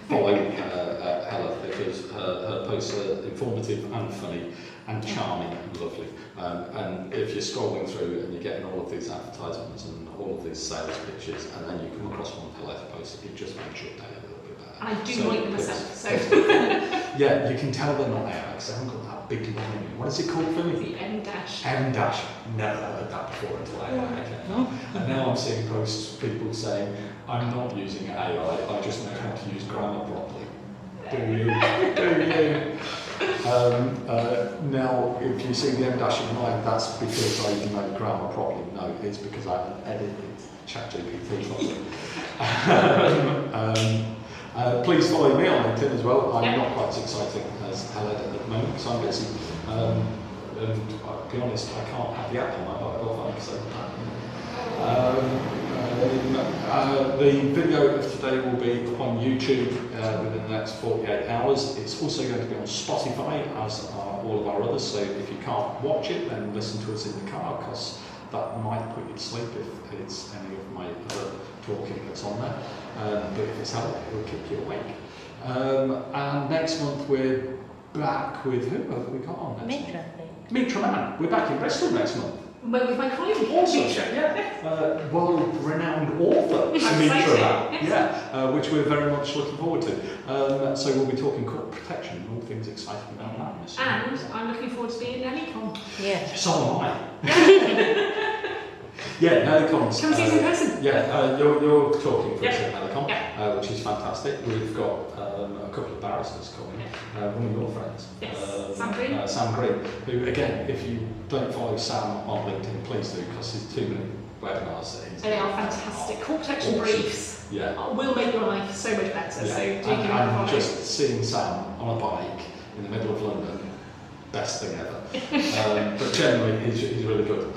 follow Heledd, because her posts are informative and funny and charming and lovely. And if you're scrolling through and you're getting all of these advertisements and all of these sales pitches, and then you come across one Heledd post, it just makes your day a little bit better. I do like them myself, so. Yeah, you can tell they're not AI because they haven't got that big line. What is it called for me? The M-dash. M-dash. Never heard that before until AI. And now I'm seeing posts, people saying, I'm not using AI, I just know how to use grammar properly. Do you? Now, if you see the M-dash in mine, that's because I know grammar properly. No, it's because I haven't edited ChatGPT properly. Please follow me on LinkedIn as well. I'm not quite as exciting as Heledd at the moment because I'm busy. And I'll be honest, I can't have the app on my mobile phone, so the video of today will be on YouTube within the next 48 hours. It's also going to be on Spotify, as are all of our others, so if you can't watch it, then listen to us in the car, because that might put you to sleep if it's any of my other talking that's on there. But if it's Heledd, it will keep you awake. And next month we're back with, who have we got on next month? Mitra, I think. Mitra Man. We're back in Bristol next month. With my colleague, Also, Mitra. world-renowned author, Exciting. which we're very much looking forward to. So we'll be talking corporate protection and all things exciting about that. Miss. And I'm looking forward to being at NellyCon. Yeah. So am I. Yeah, NellyCon's. Come see us in person. Yeah, you're talking for us Yeah. at NellyCon, Yeah. which is fantastic. We've got a couple of barristers coming. One of your friends, Yes, Sam Green. Sam Green, who, again, if you don't follow Sam on LinkedIn, please do, because there's too many webinars that he's They are fantastic. Call protection Awesome. briefs Yeah. will make your life so much better. Yeah. So do give and him a follow. just seeing Sam on a bike in the middle of London, best thing ever. But generally, he's really good.